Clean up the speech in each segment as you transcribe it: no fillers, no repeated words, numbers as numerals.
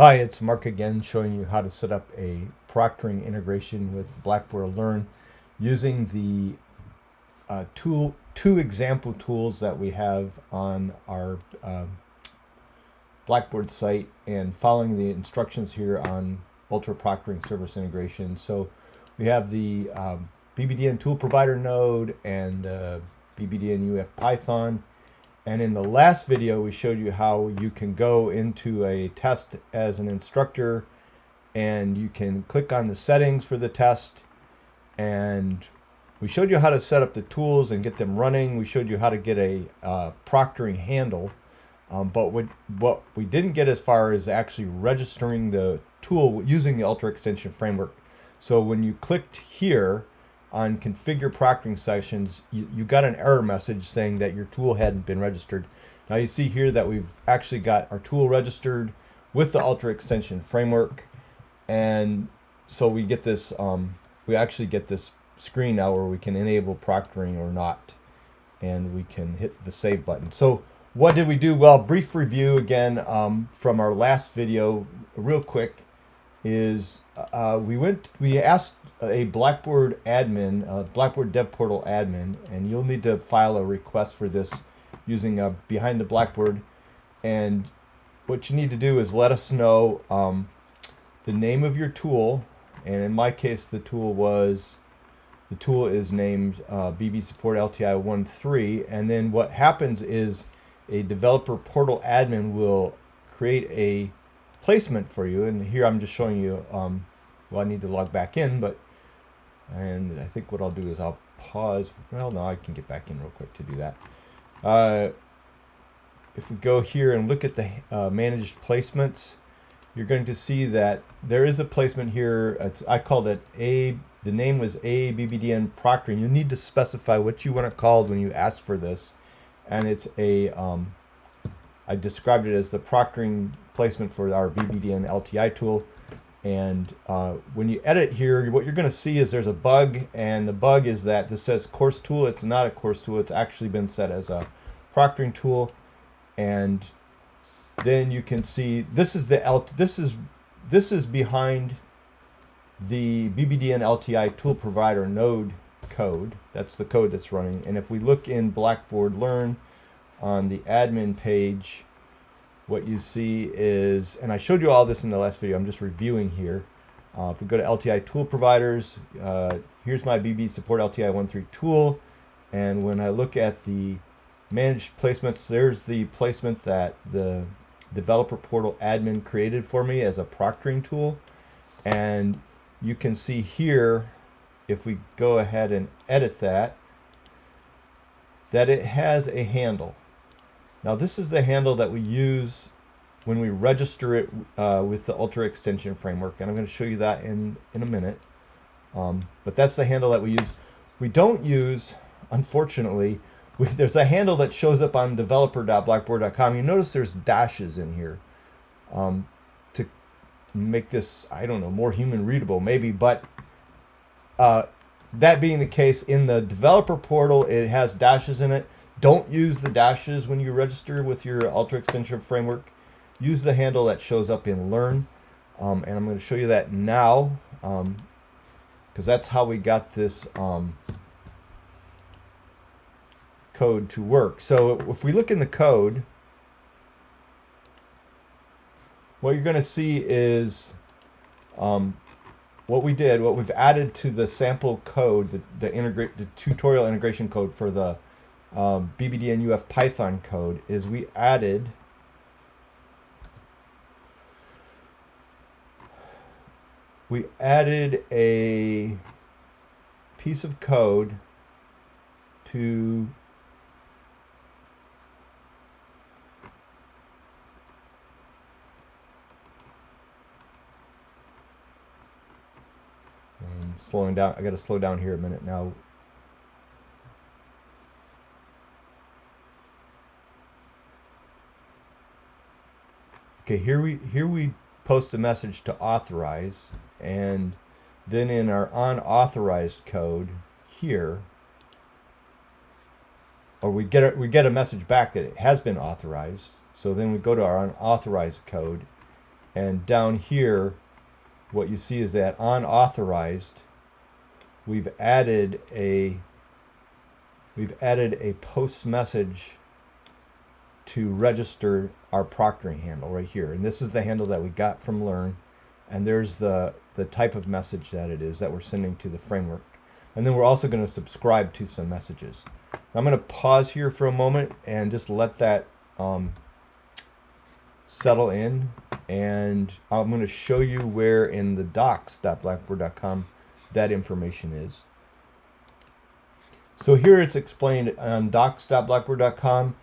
Hi, it's Mark again, showing you how to set up a proctoring integration with Blackboard Learn using the two example tools that we have on our Blackboard site and following the instructions here on Ultra Proctoring Service integration. So we have the BBDN-Tool-Provider-Node and the BBDN-UEF-Python. And in the last video, we showed you how you can go into a test as an instructor and you can click on the settings for the test. And we showed you how to set up the tools and get them running. We showed you how to get a proctoring handle. But what we didn't get as far as actually registering the tool using the Ultra Extension Framework. So when you clicked here on configure proctoring sessions, you got an error message saying that your tool hadn't been registered. Now you see here that we've actually got our tool registered with the Ultra Extension Framework, and so we get this we actually get this screen now where we can enable proctoring or not, and we can hit the save button. So what did we do? Well, brief review again from our last video real quick is we asked a Blackboard admin, Blackboard Dev Portal admin, and you'll need to file a request for this using Behind the Blackboard. And what you need to do is let us know the name of your tool, and in my case the tool is named BB Support LTI 1.3, and then what happens is a developer portal admin will create a placement for you, and here I'm just showing you well, I need to log back in, and I think what I'll do is I'll pause. Well, no, I can get back in real quick to do that. If we go here and look at the managed placements, you're going to see that there is a placement here. I called it the name was BBDN Proctoring. You need to specify what you want it called when you ask for this, and it's I described it as the proctoring placement for our BBDN-LTI tool. And when you edit here, what you're going to see is there's a bug, and the bug is that this says course tool. It's not a course tool. It's actually been set as a proctoring tool. And then you can see this is this is behind the BBDN-LTI-Tool-Provider-Node code. That's the code that's running. And if we look in Blackboard Learn on the admin page, what you see is, and I showed you all this in the last video, I'm just reviewing here. If we go to LTI tool providers, here's my BB Support LTI 1.3 tool. And when I look at the managed placements, there's the placement that the developer portal admin created for me as a proctoring tool. And you can see here, if we go ahead and edit that it has a handle. Now this is the handle that we use when we register it with the Ultra Extension Framework, and I'm going to show you that in a minute. But that's the handle that we use. We don't use, unfortunately, there's a handle that shows up on developer.blackboard.com. You notice there's dashes in here to make this, I don't know, more human readable maybe, but that being the case, in the developer portal it has dashes in it. Don't use the dashes when you register with your Ultra Extension Framework. Use the handle that shows up in Learn. And I'm going to show you that now, because that's how we got this code to work. So if we look in the code, what you're going to see is what we've added to the sample code, the tutorial integration code for the BBDN-UEF-Python code, is we added a piece of code to slowing down. I got to slow down here a minute now. Okay, here we post a message to authorize, and then in our unauthorized code here, or we get a message back that it has been authorized. So then we go to our unauthorized code, And down here, what you see is that on authorized, we've added a post message to register our proctoring handle right here. And this is the handle that we got from Learn. And there's the type of message that it is that we're sending to the framework. And then we're also going to subscribe to some messages. I'm going to pause here for a moment and just let that settle in. And I'm going to show you where in the docs.blackboard.com that information is. So here it's explained on docs.blackboard.com,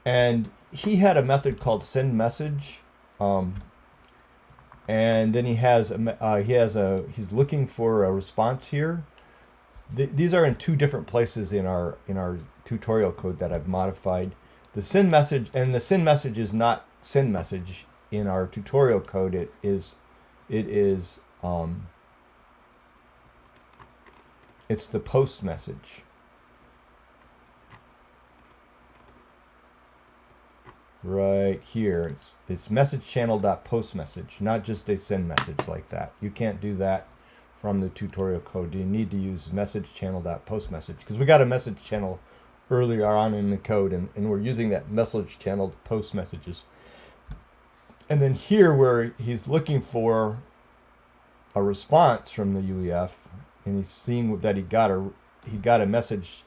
and he had a method called send message, and then he's looking for a response here. These are in two different places in our tutorial code that I've modified. The send message, and the send message is not send message in our tutorial code. It's the post message. Right here, it's message channel.post message, not just a send message like that. You can't do that from the tutorial code. You need to use message channel.post message because we got a message channel earlier on in the code, and we're using that message channel to post messages. And then here, where he's looking for a response from the UEF, and he's seeing that he got a message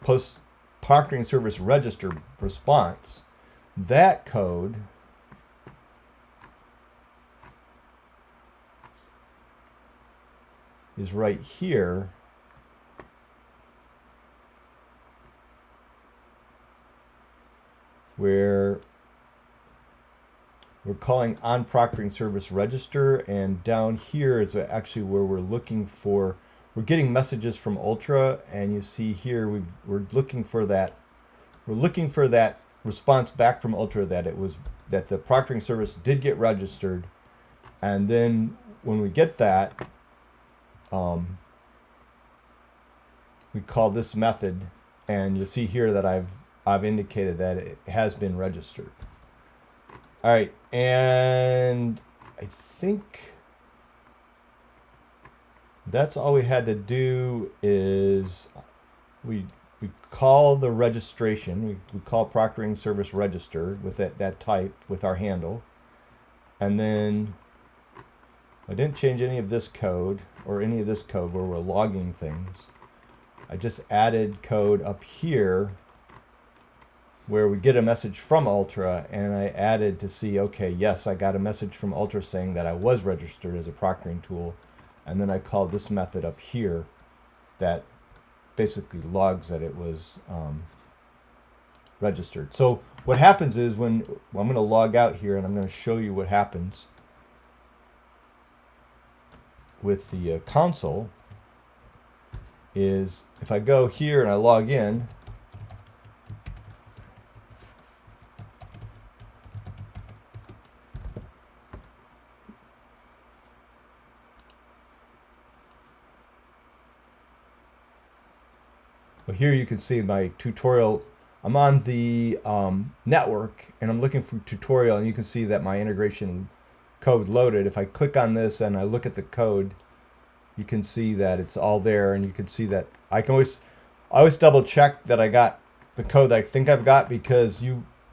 post proctoring service register response. That code is right here, where we're calling on proctoring service register, and down here is actually where we're looking for, we're getting messages from Ultra, and you see here we're looking for that response back from Ultra that the proctoring service did get registered. And then when we get that, we call this method, and you'll see here that I've indicated that it has been registered. All right, and I think that's all we had to do. Is we call the registration, we call proctoring service register with that type with our handle, and then I didn't change any of this code where we're logging things. I just added code up here where we get a message from Ultra, and I added to see, okay, yes, I got a message from Ultra saying that I was registered as a proctoring tool, and then I called this method up here that basically logs that it was registered. So what happens is I'm going to log out here, and I'm going to show you what happens with the console. Is if I go here and I log in, but here you can see my tutorial. I'm on the network, and I'm looking for tutorial, and you can see that my integration code loaded. If I click on this and I look at the code, you can see that it's all there, and you can see that I always double check that I got the code that I think I've got, because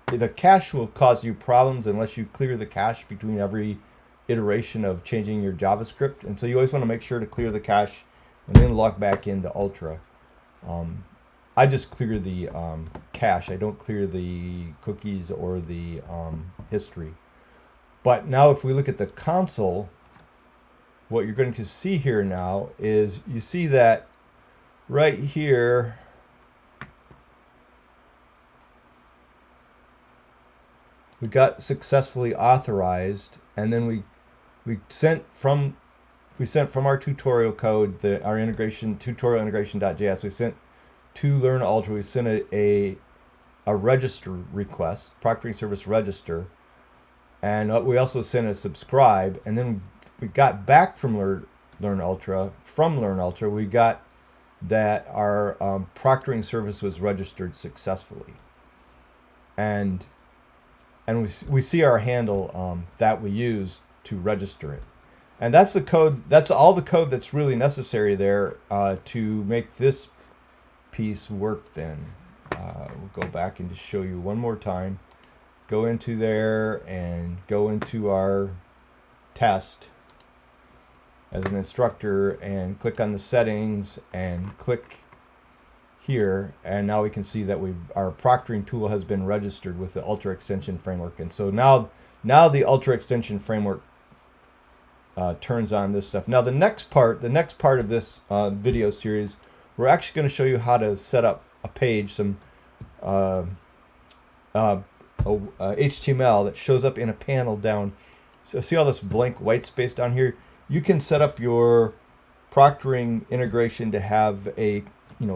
the cache will cause you problems unless you clear the cache between every iteration of changing your JavaScript. And so you always want to make sure to clear the cache and then log back into Ultra. I just clear the cache. I don't clear the cookies or the history. But now if we look at the console, what you're going to see here now is you see that right here we got successfully authorized, and then we sent from our tutorial code, our integration tutorial integration.js, we sent to Learn Ultra, we sent a register request, proctoring service register, and we also sent a subscribe, and then we got back from Learn Ultra, we got that our proctoring service was registered successfully. And and we see our handle that we use to register it. And that's the code, that's all the code that's really necessary there to make this piece work then. We'll go back and just show you one more time. Go into there and go into our test as an instructor and click on the settings and click here, and now we can see that our proctoring tool has been registered with the Ultra Extension Framework. And so now the Ultra Extension Framework turns on this stuff. Now the next part of this video series, we're actually going to show you how to set up a page, some HTML that shows up in a panel down. So see all this blank white space down here? You can set up your proctoring integration to have a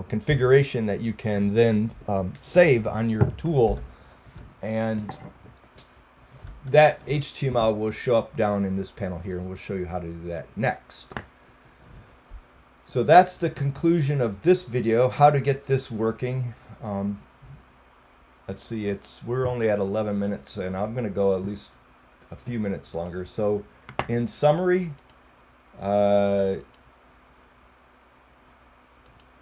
configuration that you can then save on your tool, and that HTML will show up down in this panel here, and we'll show you how to do that next. So that's the conclusion of this video, how to get this working. Let's see, we're only at 11 minutes, and I'm going to go at least a few minutes longer. So in summary,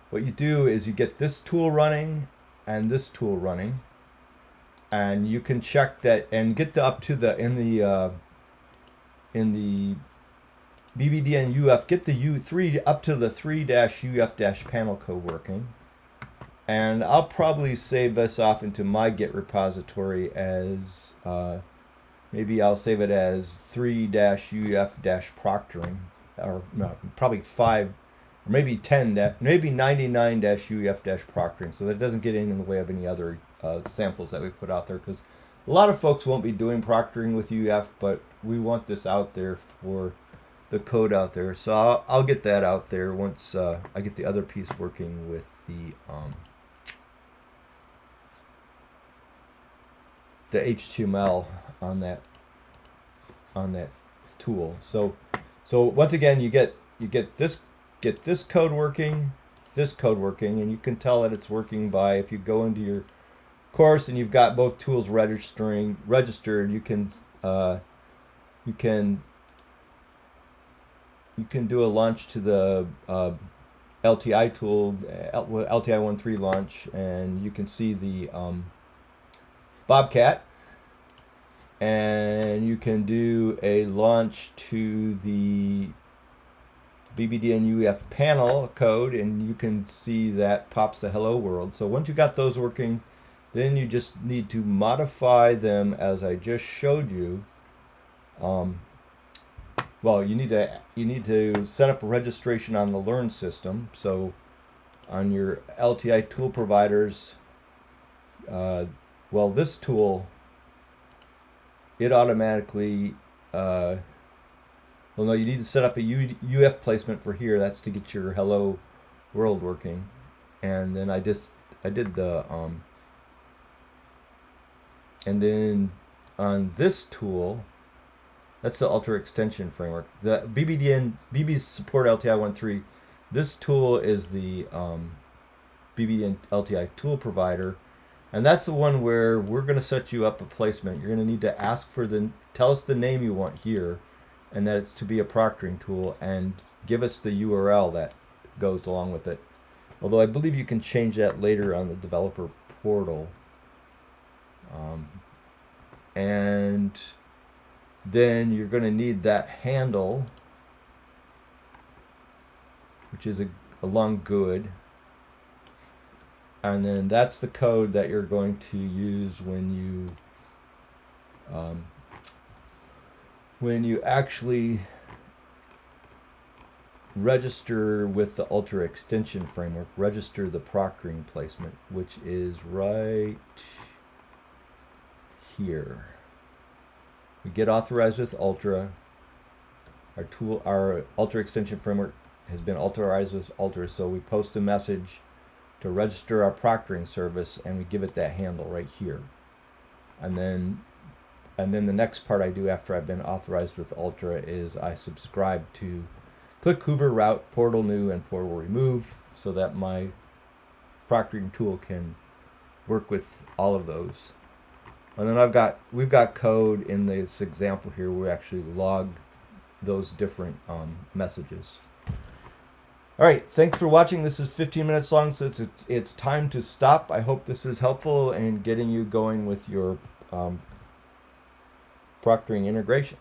what you do is you get this tool running and this tool running, and you can check that and get up to the in the BBDN-UEF, get the U3 up to the 3-UEF-panel code working. And I'll probably save this off into my Git repository as maybe I'll save it as 3-UEF-proctoring, or no, probably 5, or maybe 10, maybe 99-UEF-proctoring, so that doesn't get in the way of any other samples that we put out there, because a lot of folks won't be doing proctoring with UEF, but we want this out there for the code out there. So I'll get that out there once I get the other piece working with the HTML on that tool. So once again, you get this code working, and you can tell that it's working by, if you go into your course and you've got both tools registered, you can do a launch to the LTI tool, LTI 1.3 launch, and you can see the Bobcat, and you can do a launch to the BBDN-UEF panel code, and you can see that pops the hello world. So once you got those working, then you just need to modify them as I just showed you. Well, you need to set up a registration on the Learn system. So on your LTI tool providers, well, this tool, it automatically, well, no, you need to set up a UEF placement for here. That's to get your hello world working. And then I did the, and then on this tool, that's the Ultra Extension Framework. The BB's support LTI 1.3. This tool is the BBDN-LTI Tool-Provider, and that's the one where we're going to set you up a placement. You're going to need to ask for tell us the name you want here, and that it's to be a proctoring tool, and give us the URL that goes along with it. Although I believe you can change that later on the developer portal. And then you're going to need that handle, which is a long good, and then that's the code that you're going to use when you actually register with the Ultra Extension Framework, register the proctoring placement, which is right here. We get authorized with Ultra. Our Ultra Extension Framework has been authorized with Ultra, so we post a message to register our proctoring service, and we give it that handle right here. And then the next part I do after I've been authorized with Ultra is I subscribe to Click Hoover, Route, Portal New, and Portal Remove, so that my proctoring tool can work with all of those. And then we've got code in this example here where we actually log those different messages. All right, thanks for watching. This is 15 minutes long, so it's time to stop. I hope this is helpful in getting you going with your proctoring integration.